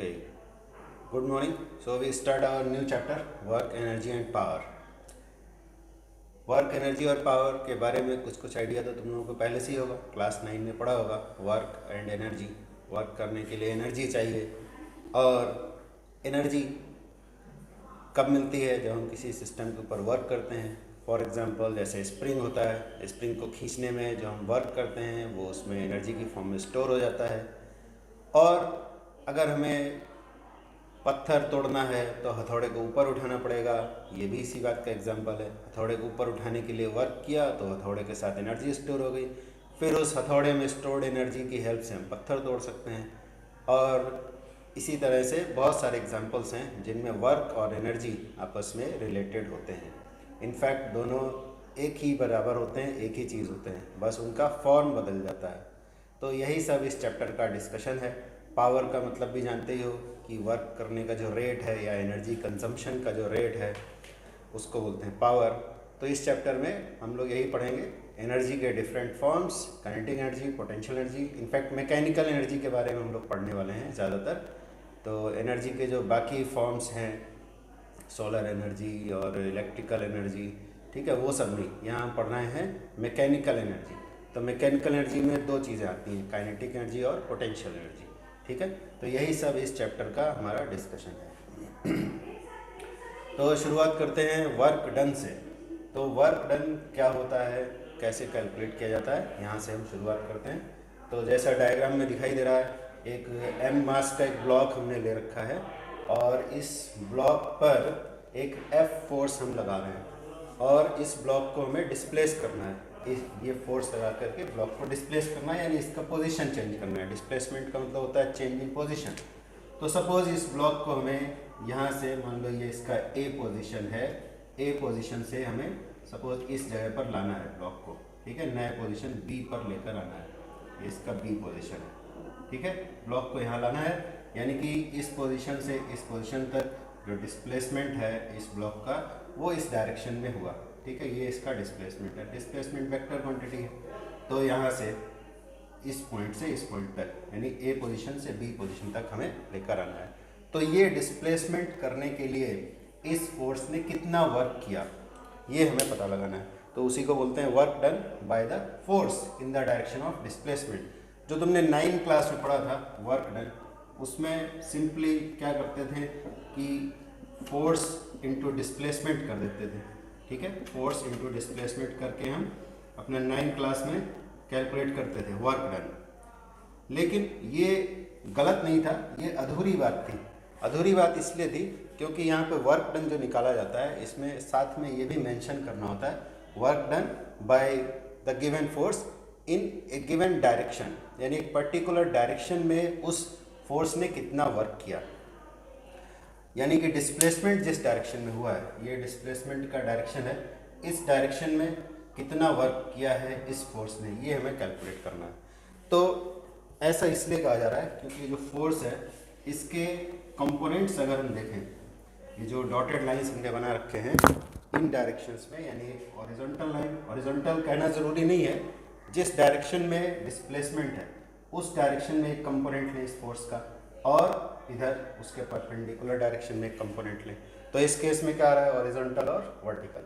Okay, good morning. So we start our new chapter, work, energy and power. Work, energy और power के बारे में कुछ idea तो तुम लोगों को पहले से ही होगा, क्लास 9 में पढ़ा होगा। वर्क एंड एनर्जी, वर्क करने के लिए एनर्जी चाहिए और एनर्जी कब मिलती है? जब हम किसी सिस्टम के ऊपर वर्क करते हैं। फॉर एग्जांपल जैसे स्प्रिंग होता है, स्प्रिंग को खींचने में जो हम वर्क करते हैं वो उसमें एनर्जी की फॉर्म में स्टोर हो जाता है। और अगर हमें पत्थर तोड़ना है तो हथौड़े को ऊपर उठाना पड़ेगा, ये भी इसी बात का एग्जांपल है। हथौड़े को ऊपर उठाने के लिए वर्क किया तो हथौड़े के साथ एनर्जी स्टोर हो गई, फिर उस हथौड़े में स्टोर्ड एनर्जी की हेल्प से हम पत्थर तोड़ सकते हैं। और इसी तरह से बहुत सारे एग्जांपल्स हैं जिनमें वर्क और एनर्जी आपस में रिलेटेड होते हैं। इनफैक्ट दोनों एक ही बराबर होते हैं, एक ही चीज़ होते हैं, बस उनका फॉर्म बदल जाता है। तो यही सब इस चैप्टर का डिस्कशन है। पावर का मतलब भी जानते ही हो कि वर्क करने का जो रेट है या एनर्जी कंजम्पशन का जो रेट है उसको बोलते हैं पावर। तो इस चैप्टर में हम लोग यही पढ़ेंगे, एनर्जी के different forms, kinetic energy, potential energy, in fact mechanical energy के बारे में हम लोग पढ़ने वाले हैं ज़्यादातर। तो एनर्जी के जो बाकी फॉर्म्स हैं, सोलर एनर्जी और इलेक्ट्रिकल एनर्जी, ठीक है, वो सब नहीं, यहाँ पढ़ना है मैकेनिकल एनर्जी। तो मैकेनिकल एनर्जी में दो चीज़ें आती हैं, काइनेटिक एनर्जी और पोटेंशियल एनर्जी, ठीक है। तो यही सब इस चैप्टर का हमारा डिस्कशन है। तो शुरुआत करते हैं वर्क डन से। तो वर्क डन क्या होता है, कैसे कैलकुलेट किया जाता है, यहाँ से हम शुरुआत करते हैं। तो जैसा डायग्राम में दिखाई दे रहा है, एक एम मास का एक ब्लॉक हमने ले रखा है और इस ब्लॉक पर एक एफ फोर्स हम लगा रहे हैं और इस ब्लॉक को हमें डिस्प्लेस करना है। ये फोर्स लगा करके ब्लॉक को डिस्प्लेस करना है, यानी इसका पोजीशन चेंज करना है। डिस्प्लेसमेंट का मतलब होता है चेंज इन पोजीशन। तो सपोज इस ब्लॉक को हमें यहाँ से, मान लो ये इसका ए पोजीशन है, ए पोजीशन से हमें सपोज इस जगह पर लाना है ब्लॉक को, ठीक है, नए पोजीशन बी पर लेकर आना है। ये इसका बी पोजीशन है, ठीक है, ब्लॉक को यहाँ लाना है, यानी कि इस पोजीशन से इस पोजीशन तक जो डिस्प्लेसमेंट है इस ब्लॉक का वो इस डायरेक्शन में हुआ, ठीक है। ये इसका डिस्प्लेसमेंट है, डिस्प्लेसमेंट वेक्टर क्वांटिटी है। तो यहाँ से इस पॉइंट से इस पॉइंट तक, यानी ए पोजीशन से बी पोजीशन तक हमें लेकर आना है। तो ये डिस्प्लेसमेंट करने के लिए इस फोर्स ने कितना वर्क किया, ये हमें पता लगाना है। तो उसी को बोलते हैं work done by the force in the direction of displacement. जो तुमने 9 क्लास में पढ़ा था वर्क डन, उसमें सिंपली क्या करते थे कि फोर्स इनटू डिस्प्लेसमेंट कर देते थे, ठीक है। फोर्स इनटू डिस्प्लेसमेंट करके हम अपना 9 क्लास में कैलकुलेट करते थे वर्क डन। लेकिन ये गलत नहीं था, ये अधूरी बात थी। अधूरी बात इसलिए थी क्योंकि यहाँ पे वर्क डन जो निकाला जाता है इसमें साथ में ये भी मेंशन करना होता है work done by the given force in A given direction, यानी एक पर्टिकुलर डायरेक्शन में उस फोर्स ने कितना वर्क किया। यानी कि डिस्प्लेसमेंट जिस डायरेक्शन में हुआ है, ये डिस्प्लेसमेंट का डायरेक्शन है, इस डायरेक्शन में कितना वर्क किया है इस फोर्स ने, ये हमें कैलकुलेट करना है। तो ऐसा इसलिए कहा जा रहा है क्योंकि जो फोर्स है इसके कंपोनेंट्स अगर हम देखें, ये जो डॉटेड लाइंस हमने बना रखे हैं इन डायरेक्शंस में, यानी हॉरिजॉन्टल लाइन, हॉरिजॉन्टल कहना ज़रूरी नहीं है, जिस डायरेक्शन में डिस्प्लेसमेंट है उस डायरेक्शन में एक कंपोनेंट लें इस फोर्स का, और इधर उसके परपेंडिकुलर डायरेक्शन में एक कंपोनेंट लें। तो इस केस में क्या आ रहा है, हॉरिजॉन्टल और वर्टिकल।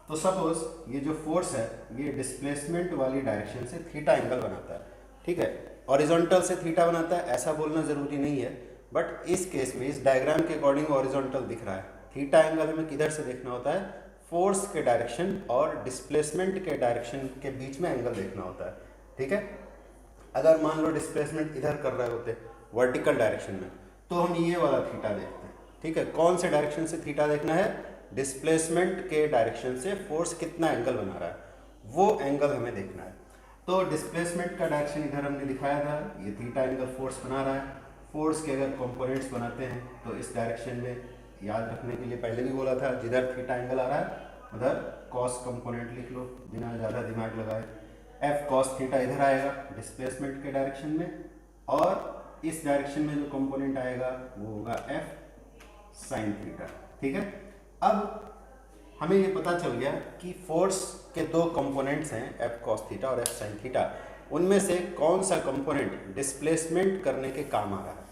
तो सपोज ये जो फोर्स है ये डिस्प्लेसमेंट वाली डायरेक्शन से थीटा एंगल बनाता है, ठीक है, हॉरिजॉन्टल से थीटा बनाता है ऐसा बोलना ज़रूरी नहीं है, बट इस केस में इस डायग्राम के अकॉर्डिंग हॉरिजॉन्टल दिख रहा है। थीटा एंगल हमें किधर से देखना होता है, फोर्स के डायरेक्शन और डिस्प्लेसमेंट के डायरेक्शन के बीच में एंगल देखना होता है, ठीक है। अगर मान लो डिस्प्लेसमेंट इधर कर रहे होते वर्टिकल डायरेक्शन में तो हम ये वाला थीटा देखते हैं, ठीक है। कौन से डायरेक्शन से थीटा देखना है, डिस्प्लेसमेंट के डायरेक्शन से फोर्स कितना एंगल बना रहा है वो एंगल हमें देखना है। तो डिस्प्लेसमेंट का डायरेक्शन इधर हमने दिखाया था, ये थीटा एंगल फोर्स बना रहा है। फोर्स के अगर कंपोनेंट्स बनाते हैं तो इस डायरेक्शन में, याद रखने के लिए पहले भी बोला था, जिधर थीटा एंगल आ रहा है उधर कॉस कंपोनेंट लिख लो बिना ज़्यादा दिमाग लगाए। एफ कॉस थीटा इधर आएगा डिस्प्लेसमेंट के डायरेक्शन में, और इस डायरेक्शन में जो कंपोनेंट आएगा वो होगा एफ साइन थीटा, ठीक है। अब हमें ये पता चल गया कि फोर्स के दो कंपोनेंट्स हैं, एफ कॉस थीटा और एफ साइन थीटा। उनमें से कौन सा कंपोनेंट डिस्प्लेसमेंट करने के काम आ रहा है,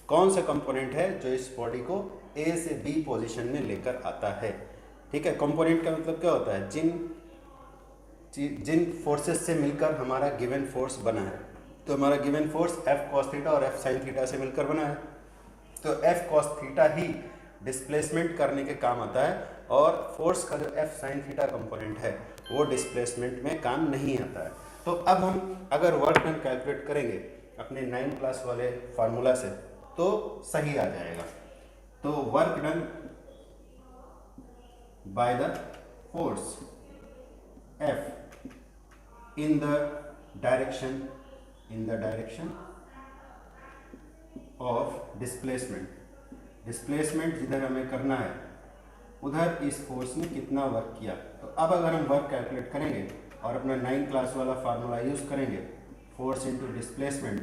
कौन सा कंपोनेंट है जो इस बॉडी को ए से बी पोजीशन में लेकर आता है। ठीक है, कंपोनेंट का मतलब क्या होता है, जिन फोर्सेस से मिलकर हमारा गिवन फोर्स बना है। तो हमारा given force F cos theta और एफ साइन थीटा से मिलकर बना है, तो एफ कॉस थीटा ही डिस्प्लेसमेंट करने के काम आता है, और फोर्स का जो एफ साइन थीटा कंपोनेंट है वो डिस्प्लेसमेंट में काम नहीं आता है। तो अब हम अगर वर्क डन कैलकुलेट करेंगे अपने 9 क्लास वाले फार्मूला से तो सही आ जाएगा। तो work done by the force F in the direction of displacement जिधर हमें करना है उधर इस फोर्स ने कितना वर्क किया। तो अब अगर हम वर्क कैलकुलेट करेंगे और अपना 9 क्लास वाला फार्मूला यूज करेंगे, फोर्स इनटू डिस्प्लेसमेंट,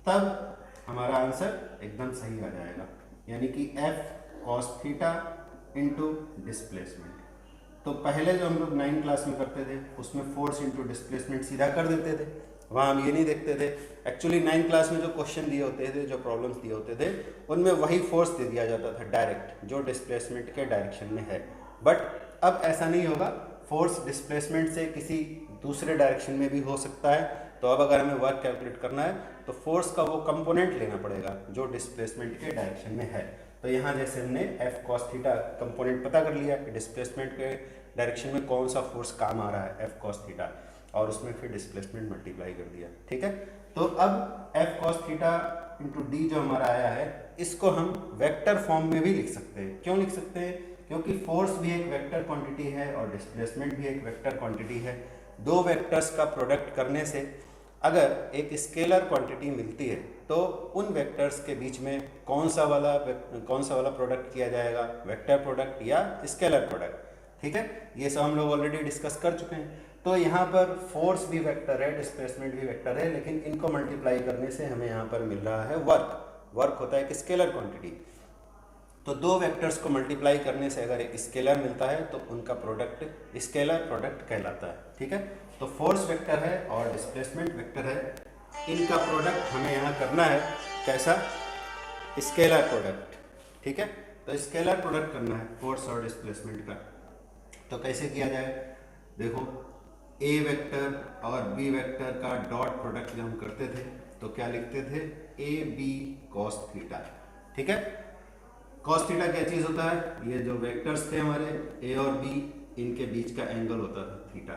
तब हमारा आंसर एकदम सही आ जाएगा, यानी कि F cos theta into displacement. तो पहले जो हम लोग 9 क्लास में करते थे उसमें फोर्स इनटू डिस्प्लेसमेंट सीधा कर देते थे, वहाँ हम ये नहीं देखते थे। एक्चुअली 9 क्लास में जो क्वेश्चन दिए होते थे, जो प्रॉब्लम्स दिए होते थे, उनमें वही फोर्स दे दिया जाता था डायरेक्ट, जो डिस्प्लेसमेंट के डायरेक्शन में है। बट अब ऐसा नहीं होगा, फोर्स डिस्प्लेसमेंट से किसी दूसरे डायरेक्शन में भी हो सकता है। तो अब अगर हमें वर्क कैलकुलेट करना है तो फोर्स का वो कंपोनेंट लेना पड़ेगा जो डिस्प्लेसमेंट के डायरेक्शन में है। तो यहाँ जैसे हमने एफ कॉस थीटा कंपोनेंट पता कर लिया कि डिस्प्लेसमेंट के डायरेक्शन में कौन सा फोर्स काम आ रहा है, एफ कॉस थीटा, और उसमें फिर डिस्प्लेसमेंट मल्टीप्लाई कर दिया। ठीक है, तो अब F cos theta into D जो हमारा आया है, इसको हम वेक्टर फॉर्म में भी लिख सकते हैं। क्यों लिख सकते हैं? क्योंकि फोर्स भी एक वेक्टर क्वांटिटी है और डिस्प्लेसमेंट भी एक वेक्टर क्वांटिटी है। दो वेक्टर्स का प्रोडक्ट करने से अगर एक स्केलर क्वांटिटी मिलती है तो उन वेक्टर्स के बीच में कौन सा वाला प्रोडक्ट किया जाएगा, वेक्टर प्रोडक्ट या स्केलर प्रोडक्ट। ठीक है, ये सब हम लोग ऑलरेडी डिस्कस कर चुके हैं। तो यहाँ पर फोर्स भी वेक्टर है, डिस्प्लेसमेंट भी वेक्टर है, लेकिन इनको मल्टीप्लाई करने से हमें यहाँ पर मिल रहा है वर्क होता है एक स्केलर क्वांटिटी। तो दो वेक्टर्स को मल्टीप्लाई करने से अगर एक स्केलर मिलता है तो उनका प्रोडक्ट स्केलर प्रोडक्ट कहलाता है। ठीक है, तो फोर्स वेक्टर है और डिस्प्लेसमेंट वेक्टर है, इनका प्रोडक्ट हमें यहाँ करना है कैसा, स्केलर प्रोडक्ट। ठीक है, तो स्केलर प्रोडक्ट करना है फोर्स और डिस्प्लेसमेंट का। तो कैसे किया जाए, देखो ए वेक्टर और बी वेक्टर का डॉट प्रोडक्ट जब हम करते थे तो क्या लिखते थे, ए बी कॉस थीटा। ठीक है, कॉस थीटा क्या चीज़ होता है, ये जो वेक्टर्स थे हमारे ए और बी, इनके बीच का एंगल होता था थीटा।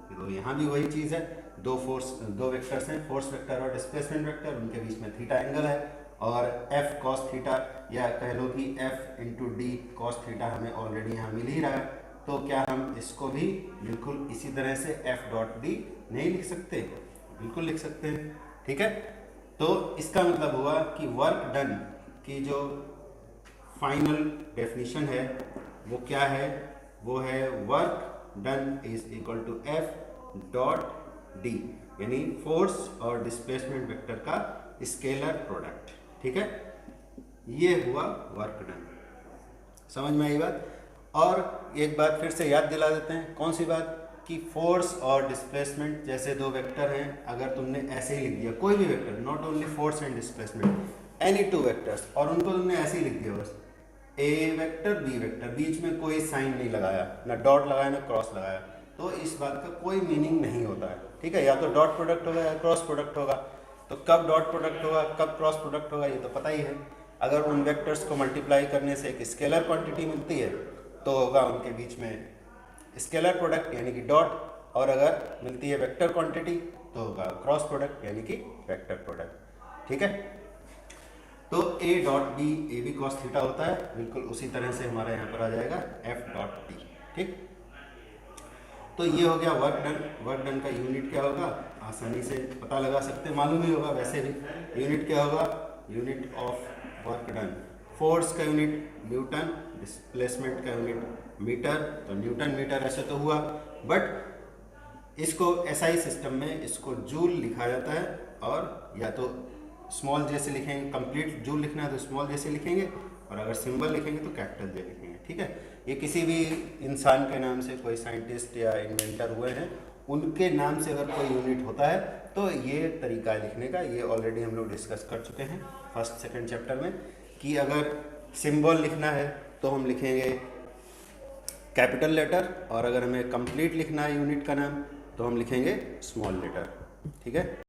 तो यहाँ भी वही चीज़ है, दो वेक्टर्स हैं, फोर्स वेक्टर और डिस्प्लेसमेंट वेक्टर, उनके बीच में थीटा एंगल है, और एफ कॉस थीटा या कह लो कि F into D cos theta हमें ऑलरेडी यहाँ मिल ही रहा है। तो क्या हम इसको भी बिल्कुल इसी तरह से एफ डॉट डी नहीं लिख सकते? बिल्कुल लिख सकते हैं। ठीक है, तो इसका मतलब हुआ कि वर्क डन की जो फाइनल डेफिनेशन है वो क्या है, वो है work done is equal to F dot D, यानी फोर्स और डिस्प्लेसमेंट वेक्टर का स्केलर प्रोडक्ट। ठीक है, ये हुआ वर्क डन। समझ में आई बात? और एक बात फिर से याद दिला देते हैं, कौन सी बात, कि फोर्स और डिस्प्लेसमेंट जैसे दो वेक्टर हैं, अगर तुमने ऐसे ही लिख दिया कोई भी vector, not only force and displacement, any two vectors, और उनको तुमने ऐसे ही लिख दिया बस, ए वेक्टर बी वेक्टर, बीच में कोई साइन नहीं लगाया, ना डॉट लगाया ना क्रॉस लगाया, तो इस बात का कोई मीनिंग नहीं होता है। ठीक है, या तो डॉट प्रोडक्ट होगा या क्रॉस प्रोडक्ट होगा। तो कब डॉट प्रोडक्ट होगा कब क्रॉस प्रोडक्ट होगा ये तो पता ही है। अगर उन वेक्टर्स को मल्टीप्लाई करने से एक स्केलर क्वांटिटी मिलती है तो होगा उनके बीच में स्केलर प्रोडक्ट यानी कि डॉट, और अगर मिलती है वेक्टर क्वांटिटी तो होगा क्रॉस प्रोडक्ट यानी कि वेक्टर प्रोडक्ट। ठीक है, तो A dot B A B cos theta होता है, बिल्कुल उसी तरह से हमारा यहाँ पर आ जाएगा एफ डॉट डी। ठीक, तो ये हो गया वर्क डन। वर्क डन का यूनिट क्या होगा आसानी से पता लगा सकते हैं, मालूम ही होगा वैसे भी। यूनिट क्या होगा, unit of work done, force का यूनिट न्यूटन, डिस्प्लेसमेंट का यूनिट मीटर, तो न्यूटन मीटर ऐसे तो हुआ, बट इसको एसआई सिस्टम में इसको जूल लिखा जाता है, और या तो स्मॉल जे से लिखेंगे, कंप्लीट जूल लिखना है तो स्मॉल जे से लिखेंगे, और अगर सिंबल लिखेंगे तो कैपिटल जे लिखेंगे। ठीक है, ये किसी भी इंसान के नाम से कोई साइंटिस्ट या इन्वेंटर हुए हैं उनके नाम से अगर कोई यूनिट होता है तो ये तरीका है लिखने का। ये ऑलरेडी हम लोग डिस्कस कर चुके हैं फर्स्ट सेकंड चैप्टर में कि अगर सिंबल लिखना है तो हम लिखेंगे कैपिटल लेटर, और अगर हमें कंप्लीट लिखना है यूनिट का नाम तो हम लिखेंगे स्मॉल लेटर। ठीक है।